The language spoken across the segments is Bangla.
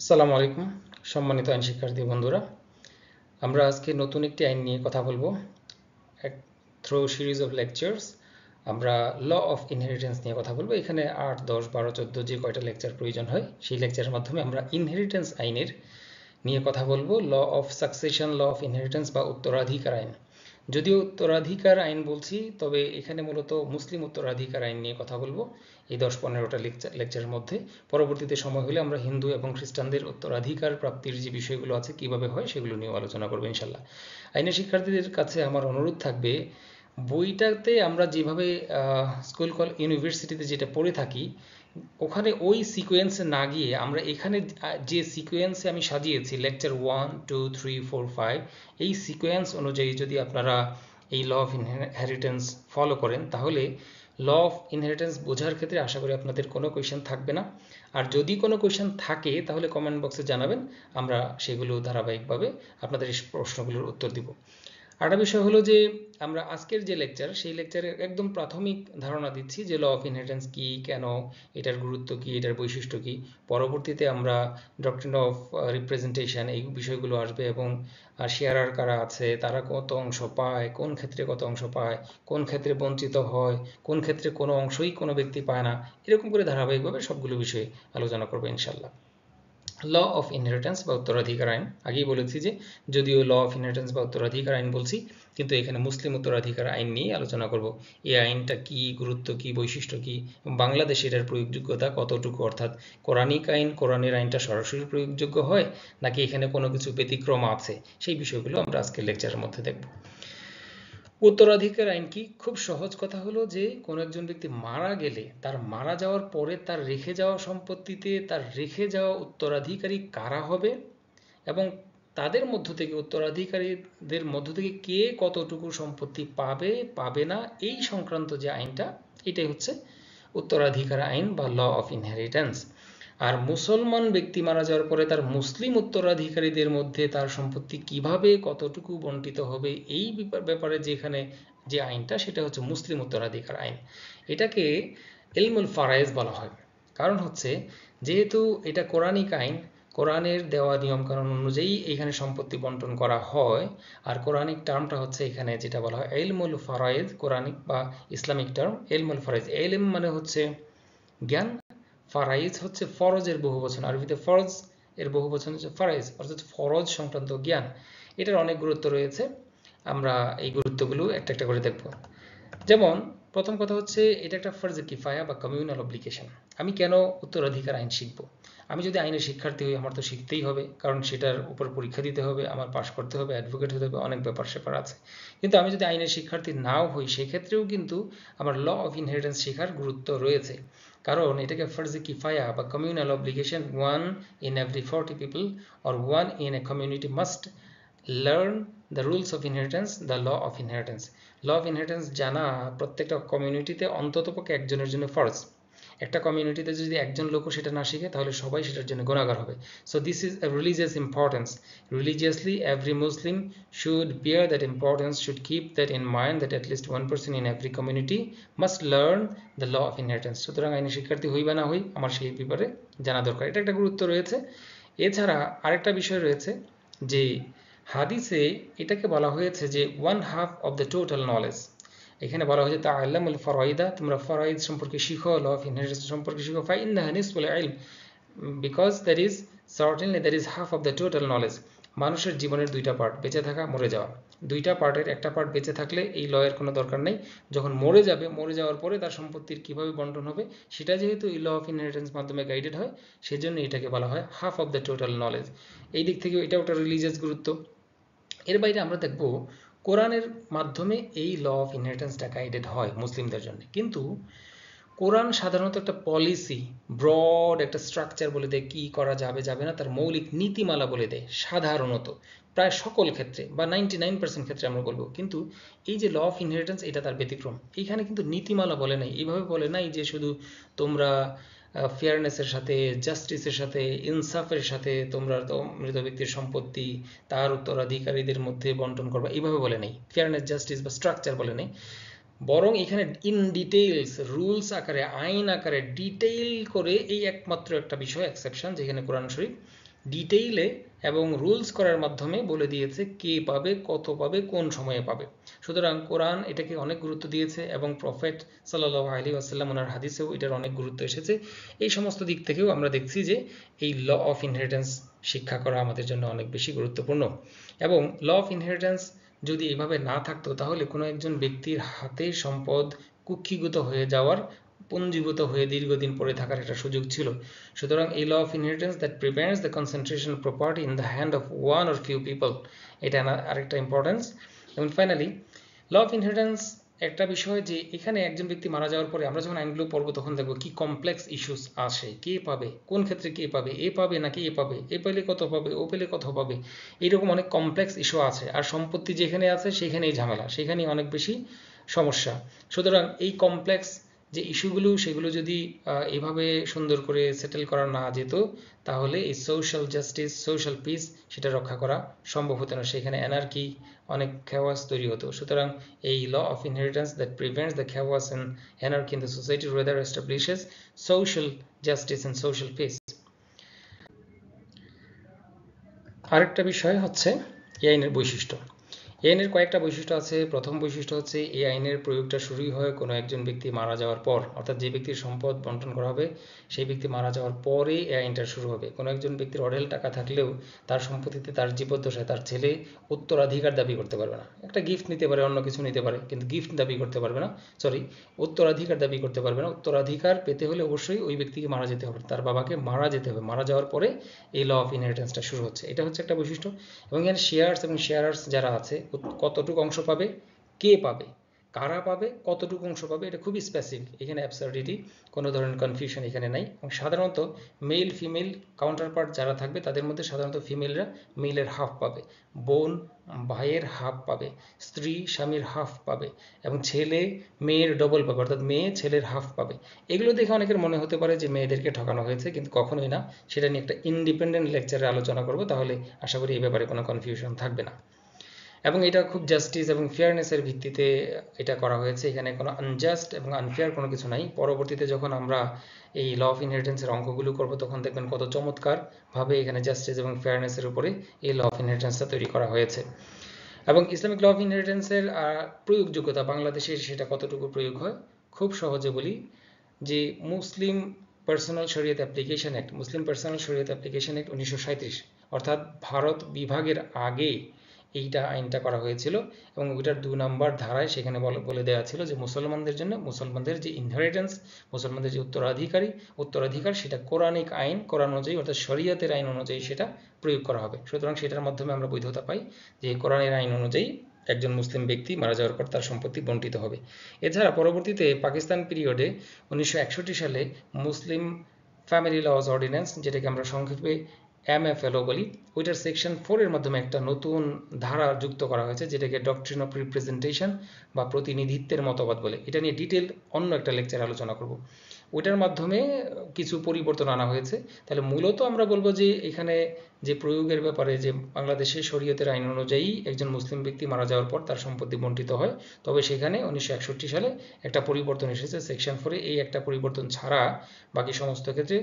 আসসালামু আলাইকুম সম্মানিত আইন শিক্ষার্থী বন্ধুরা, আমরা আজকে নতুন একটি আইন নিয়ে কথা বলবো। থ্রু সিরিজ অফ লেকচার্স আমরা ল অফ ইনহেরিটেন্স নিয়ে কথা বলবো। এখানে 8, 10, 12, 14 যে কয়টা লেকচার প্রয়োজন হয় সেই লেকচারের মাধ্যমে আমরা ইনহেরিটেন্স আইনের নিয়ে কথা বলবো। Law of succession, law of inheritance বা উত্তরাধিকার আইন। যদিও উত্তরাধিকার আইন বলছি, তবে এখানে মূলত মুসলিম উত্তরাধিকার আইন নিয়ে কথা বলবো এই 10-15টা লেকচারের মধ্যে। পরবর্তীতে সময় হলে আমরা হিন্দু এবং খ্রিস্টানদের উত্তরাধিকার প্রাপ্তির যে বিষয়গুলো আছে কিভাবে হয় সেগুলো নিয়েও আলোচনা করবো ইনশাল্লাহ। আইনের শিক্ষার্থীদের কাছে আমার অনুরোধ থাকবে, বইটাতে আমরা যেভাবে স্কুল ইউনিভার্সিটিতে যেটা পড়ে থাকি ওখানে ওই সিকোয়েন্সে না গিয়ে আমরা এখানে যে সিকোয়েন্সে আমি সাজিয়েছি লেকচার 1, 2, 3, 4, 5 এই সিকোয়েন্স অনুযায়ী যদি আপনারা এই ল অফ ইনহেরিটেন্স ফলো করেন তাহলে ল অফ ইনহেরিটেন্স বোঝার ক্ষেত্রে আশা করি আপনাদের কোনো কোয়েশ্চেন থাকবে না। আর যদি কোনো কোয়েশ্চেন থাকে তাহলে কমেন্ট বক্সে জানাবেন, আমরা সেগুলো ধারাবাহিকভাবে আপনাদের এই প্রশ্নগুলোর উত্তর দিব। আরেকটা বিষয় হলো যে আমরা আজকের যে লেকচার সেই লেকচারের একদম প্রাথমিক ধারণা দিচ্ছি যে ল অফ ইনহেরিটেন্স কি, কেন, এটার গুরুত্ব কি, এটার বৈশিষ্ট্য কি। পরবর্তীতে আমরা ডক্ট্রিন অফ রিপ্রেজেন্টেশন এই বিষয়গুলো আসবে এবং শেয়ারার কারা আছে, তারা কত অংশ পায়, কোন ক্ষেত্রে কত অংশ পায়, কোন ক্ষেত্রে বঞ্চিত হয়, কোন ক্ষেত্রে কোনো অংশই কোনো ব্যক্তি পায় না, এরকম করে ধারাবাহিকভাবে সবগুলো বিষয়ে আলোচনা করবো ইনশাল্লাহ। ল অফ ইনহেরিটেন্স বা উত্তরাধিকার আইন, আগেই বলেছি যে যদিও ল অফ ইনহেরিটেন্স বা উত্তরাধিকার আইন বলছি, কিন্তু এখানে মুসলিম উত্তরাধিকার আইন নিয়ে আলোচনা করব। এই আইনটা কি, গুরুত্ব কি, বৈশিষ্ট্য কি, বাংলাদেশে এটার প্রয়োগযোগ্যতা কতটুকু, অর্থাৎ কোরআনিক আইন, কোরআনের আইনটা সরাসরি প্রয়োগযোগ্য হয় নাকি এখানে কোনো কিছু ব্যতিক্রম আছে, সেই বিষয়গুলো আমরা আজকের লেকচারের মধ্যে দেখব। উত্তরাধিকার আইন কি? খুব সহজ কথা হলো যে কোনো একজন ব্যক্তি মারা গেলে তার মারা যাওয়ার পরে তার রেখে যাওয়া সম্পত্তিতে তার রেখে যাওয়া উত্তরাধিকারী কারা হবে এবং তাদের মধ্য থেকে, উত্তরাধিকারীদের মধ্য থেকে কে কতটুকু সম্পত্তি পাবে পাবে না এই সংক্রান্ত যে আইনটা, এটাই হচ্ছে উত্তরাধিকার আইন বা ল অফ ইনহেরিটেন্স। আর মুসলমান ব্যক্তি মারা যাওয়ার পরে তার মুসলিম উত্তরাধিকারীদের মধ্যে তার সম্পত্তি কিভাবে কতটুকু বণ্টিত হবে এই ব্যাপারে যেখানে যে আইনটা, সেটা হচ্ছে মুসলিম উত্তরাধিকার আইন। এটাকে ইলমুল ফারায়েজ বলা হয়। কারণ হচ্ছে যেহেতু এটা কোরআনিক আইন, কোরআনের দেওয়া নিয়মকানুন অনুযায়ী এখানে সম্পত্তি বন্টন করা হয়। আর কোরআনিক টার্মটা হচ্ছে এখানে যেটা বলা হয় ইলমুল ফারায়েজ, কোরআনিক বা ইসলামিক টার্ম ইলমুল ফারায়েজ। ইলম মানে হচ্ছে জ্ঞান, ফারাইজ হচ্ছে ফরজের বহুবচন, আরবিতে ফরজ এর বহুবচন হচ্ছে ফারাইজ, অর্থাৎ ফরজ সংক্রান্ত জ্ঞান। এটার অনেক গুরুত্ব রয়েছে, আমরা এই গুরুত্বগুলো একটা একটা করে দেখব। যেমন প্রথম কথা হচ্ছে এটা একটা ফরজে কিফায়া বা কমিউনাল অব্লিগেশন। আমি কেন উত্তরাধিকার আইন শিখবো? আমি যদি আইনের শিক্ষার্থী হই আমার তো শিখতেই হবে, কারণ সেটার উপর পরীক্ষা দিতে হবে, আমার পাশ করতে হবে, অ্যাডভোকেট হতে হবে, অনেক ব্যাপার স্যাপার আছে। কিন্তু আমি যদি আইনের শিক্ষার্থী নাও হই সেক্ষেত্রেও কিন্তু আমার ল অফ ইনহেরিটেন্স শেখার গুরুত্ব রয়েছে, কারণ এটাকে ফরজে কিফায়া বা communal obligation, 1 in every 40 people or 1 in a community must learn the rules of inheritance, the law of inheritance. Law of inheritance জানা প্রত্যেকটা কমিউনিটিতে অন্ততপক্ষে একজনের জন্য ফরজ। একটা কমিউনিটিতে যদি একজন লোকও সেটা না শিখে তাহলে সবাই সেটার জন্য গুনাহগার হবে। So this is a religious importance. Religiously every Muslim should bear that importance, should keep that in mind, that at least one person in every community must learn the law of inheritance. সুতরাং আইনি শিক্ষার্থী হই বা না হই আমার সেই ব্যাপারে জানা দরকার, এটা একটা গুরুত্ব রয়েছে। এছাড়া আরেকটা বিষয় রয়েছে যে হাদিসে এটাকে বলা হয়েছে যে 1/2 of the total knowledge। এখানে বলা হয়েছে তাআল্লামুল ফারাইদা, তোমরা ফরাইদ সম্পর্কে শিখো, ল অফ ইনহেরিটেন্স সম্পর্কে শিখো, ফাইন্নাহা নিসফুল ইলম, because that is certainly that is half of the total knowledge. মানুষের জীবনের দুইটা পার্ট, বেঁচে থাকা, মরে যাওয়া। দুইটা পার্টের একটা পার্ট বেঁচে থাকলে এই লয়ের কোনো দরকার নেই, যখন মরে যাবে, মরে যাওয়ার পরে তার সম্পত্তির কিভাবে বন্টন হবে সেটা যেহেতু এই ল অফ ইনহেরিটেন্স মাধ্যমে গাইডেড হয়, সেজন্য এটাকে বলা হয় half of the total knowledge. এই দিক থেকে এটাও একটা রিলিজিয়াস গুরুত্ব। এর বাইরে আমরা দেখব কোরআনের মাধ্যমে এই ল অফ ইনহেরিটেন্সটা গাইডেড হয় মুসলিমদের জন্য, কিন্তু কোরআন সাধারণত একটা পলিসি, ব্রড একটা স্ট্রাকচার বলে দেয় কি করা যাবে যাবে না, তার মৌলিক নীতিমালা বলে দেয় সাধারণত, প্রায় সকল ক্ষেত্রে বা 99% ক্ষেত্রে আমরা বলবো। কিন্তু এই যে ল অফ ইনহেরিটেন্স এটা তার ব্যতিক্রম, এইখানে কিন্তু নীতিমালা বলে নাই, এইভাবে বলে নাই যে শুধু তোমরা ফেয়ারনেসের সাথে, জাস্টিসের সাথে, ইনসাফের সাথে তোমরা তো মৃত ব্যক্তির সম্পত্তি তার উত্তরাধিকারীদের মধ্যে বন্টন করবা, এইভাবে বলে নেই। ফেয়ারনেস, জাস্টিস বা স্ট্রাকচার বলে নেই, বরং এখানে ইন ডিটেইলস, রুলস আকারে, আইন আকারে ডিটেইল করে এই একমাত্র একটা বিষয় এক্সেপশন যেখানে কোরআন শরীফ ডিটেইলে এবং রুলস করার মাধ্যমে বলে দিয়েছে কে পাবে, কত পাবে, কোন সময়ে পাবে। সুতরাং কোরআন এটাকে অনেক গুরুত্ব দিয়েছে এবং প্রফেট সাল্লাল্লাহু আলাইহি ওয়াসাল্লাম ওনার হাদিসেও এটার অনেক গুরুত্ব এসেছে। এই সমস্ত দিক থেকেও আমরা দেখছি যে এই ল অফ ইনহেরিটেন্স শিক্ষা করা আমাদের জন্য অনেক বেশি গুরুত্বপূর্ণ। এবং ল অফ ইনহেরিটেন্স যদি এভাবে না থাকতো তাহলে কোনো একজন ব্যক্তির হাতে সম্পদ কুক্ষিগত হয়ে যাওয়ার, পুঞ্জীভূত হয়ে দীর্ঘদিন পড়ে থাকার একটা সুযোগ ছিল। সুতরাং এই law of inheritance that prevents the concentration of property in the hand of one or few people, এটা আরেকটা ইম্পর্টেন্স। এবং ফাইনালি ল অফ ইনহেরিটেন্স একটা বিষয় যে এখানে একজন ব্যক্তি মারা যাওয়ার পরে আমরা যখন আইনগুলো পড়বো তখন দেখবো কি কমপ্লেক্স ইস্যুস আসে, কে পাবে, কোন ক্ষেত্রে কে পাবে, এ পাবে নাকি এ পাবে, এ পেলে কত পাবে, ও পেলে কত পাবে, এইরকম অনেক কমপ্লেক্স ইস্যু আছে। আর সম্পত্তি যেখানে আছে সেখানেই ঝামেলা, সেখানেই অনেক বেশি সমস্যা। সুতরাং এই কমপ্লেক্স যে ইস্যুগুলো সেগুলো যদি এভাবে সুন্দর করে সেটেল করা না যেত তাহলে এই সোশ্যাল জাস্টিস, সোশ্যাল পিস সেটা রক্ষা করা সম্ভব হতো না, সেখানে অ্যানার্কি, অনেক খেওয়াস তৈরি হতো। সুতরাং এই law of inheritance that prevents the chaos and anarchy in the society rather establishes social justice and social peace. আরেকটা বিষয় হচ্ছে এই আইনের বৈশিষ্ট্য। এই আইনের কয়েকটা বৈশিষ্ট্য আছে। প্রথম বৈশিষ্ট্য হচ্ছে এই আইনের প্রয়োগটা শুরুই হয় কোনো একজন ব্যক্তি মারা যাওয়ার পর, অর্থাৎ যে ব্যক্তির সম্পদ বন্টন করা হবে সেই ব্যক্তি মারা যাওয়ার পরে এই আইনটা শুরু হবে। কোনো একজন ব্যক্তির অঢেল টাকা থাকলেও তার সম্পত্তিতে তার জীবদ্দশায় তার ছেলে উত্তরাধিকার দাবি করতে পারবে না। একটা গিফট নিতে পারে, অন্য কিছু নিতে পারে, কিন্তু গিফট দাবি করতে পারবে না, উত্তরাধিকার দাবি করতে পারবে না। উত্তরাধিকার পেতে হলে অবশ্যই ওই ব্যক্তিকে মারা যেতে হবে, তার বাবাকে মারা যেতে হবে। মারা যাওয়ার পরে এই ল অফ ইনহেরিটেন্সটা শুরু হচ্ছে, এটা হচ্ছে একটা বৈশিষ্ট্য। এবং এখানে শেয়ার্স এবং শেয়ারার্স যারা আছে কতটুকু অংশ পাবে, কে পাবে, কারা পাবে, কতটুকু অংশ পাবে, এটা খুবই স্পেসিফিক। এখানে অ্যাবসার্ডিটি, কোনো ধরনের কনফিউশন এখানে নাই। এবং সাধারণত মেল ফিমেল কাউন্টারপার্ট যারা থাকবে তাদের মধ্যে সাধারণত ফিমেলরা মেলের হাফ পাবে, বোন ভাইয়ের হাফ পাবে, স্ত্রী স্বামীর হাফ পাবে, এবং ছেলে মেয়ের ডবল পাবে, অর্থাৎ মেয়ে ছেলের হাফ পাবে। এগুলো দেখে অনেকের মনে হতে পারে যে মেয়েদেরকে ঠকানো হয়েছে, কিন্তু কখনোই না। সেটা নিয়ে একটা ইন্ডিপেন্ডেন্ট লেকচারে আলোচনা করব, তাহলে আশা করি এই ব্যাপারে কোনো কনফিউশন থাকবে না। এবং এটা খুব জাস্টিস এবং ফেয়ারনেসের ভিত্তিতে এটা করা হয়েছে, এখানে কোনো আনজাস্ট এবং আনফেয়ার কোনো কিছু নাই। পরবর্তীতে যখন আমরা এই ল অফ ইনহেরিটেন্সের অঙ্কগুলো করব তখন দেখবেন কত চমৎকারভাবে এখানে জাস্টিস এবং ফেয়ারনেসের উপরে এই ল অফ ইনহেরিটেন্সটা তৈরি করা হয়েছে। এবং ইসলামিক ল অফ ইনহেরিটেন্সের প্রয়োগযোগ্যতা বাংলাদেশে সেটা কতটুকু প্রয়োগ হয় খুব সহজে বলি যে মুসলিম পার্সোনাল শরিয়ত অ্যাপ্লিকেশন অ্যাক্ট, মুসলিম পার্সোনাল শরিয়ত অ্যাপ্লিকেশন অ্যাক্ট 1937, অর্থাৎ ভারত বিভাগের আগে এইটা আইনটা করা হয়েছিল। এবং ওইটার 2 নম্বর ধারায় সেখানে বলে দেওয়া ছিল যে মুসলমানদের জন্য মুসলমানদের যে ইনহেরিটেন্স, মুসলমানদের যে উত্তরাধিকার সেটা কোরআনিক আইন, কোরআন অনুযায়ী অর্থাৎ শরিয়তের আইন অনুযায়ী সেটা প্রয়োগ করা হবে। সুতরাং সেটার মাধ্যমে আমরা বৈধতা পাই যে কোরআনের আইন অনুযায়ী একজন মুসলিম ব্যক্তি মারা যাওয়ার পর তার সম্পত্তি বণ্টিত হবে। এছাড়া পরবর্তীতে পাকিস্তান পিরিয়ডে 1961 সালে মুসলিম ফ্যামিলি লজ অর্ডিন্যান্স, যেটাকে আমরা সংক্ষেপে MFLO বলি, ওইটার সেকশন 4 এর মাধ্যমে একটা নতুন ধারা যুক্ত করা হয়েছে যেটাকে ডক্ট্রিন অফ রিপ্রেজেন্টেশন বা প্রতিনিধিত্বের মতবাদ বলে। এটা নিয়ে ডিটেল অন্য একটা লেকচারে আলোচনা করব। ওইটার মাধ্যমে কিছু পরিবর্তন আনা হয়েছে। তাহলে মূলত আমরা বলবো যে এখানে যে প্রয়োগের ব্যাপারে যে বাংলাদেশে শরীয়তের আইন অনুযায়ী একজন মুসলিম ব্যক্তি মারা যাওয়ার পর তার সম্পত্তি বণ্টিত হয়, তবে সেখানে 1961 সালে একটা পরিবর্তন এসেছে সেকশন 4 এ। এই একটা পরিবর্তন ছাড়া বাকি সমস্ত ক্ষেত্রে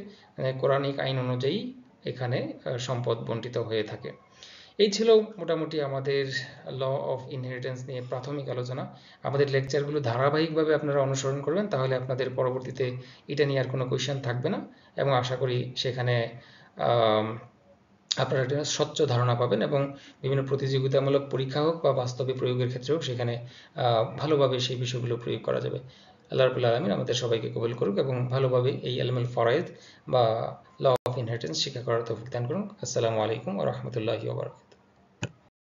কোরআনিক আইন অনুযায়ী এখানে সম্পদ বণ্টিত হয়ে থাকে। এই ছিল মোটামুটি আমাদের ল অফ ইনহেরিটেন্স নিয়ে প্রাথমিক আলোচনা। আমাদের লেকচারগুলো ধারাবাহিকভাবে আপনারা অনুসরণ করবেন, তাহলে আপনাদের পরবর্তীতে এটা নিয়ে আর কোনো কোয়েশ্চেন থাকবে না, এবং আশা করি সেখানে আপনারা একটা স্বচ্ছ ধারণা পাবেন, এবং বিভিন্ন প্রতিযোগিতামূলক পরীক্ষা হোক বা বাস্তবে প্রয়োগের ক্ষেত্রে হোক সেখানে ভালোভাবে সেই বিষয়গুলো প্রয়োগ করা যাবে। আল্লাহ রাব্বুল আলামিন আমাদের সবাইকে কবুল করুক এবং ভালোভাবে এই ইলমুল ফরায়েদ বা ল অফ ইনহেরিটেন্স শিক্ষা করার তৌফিক দান করুন। আসসালামু আলাইকুম ওয়া রাহমাতুল্লাহি ওয়া বারাকাতুহু।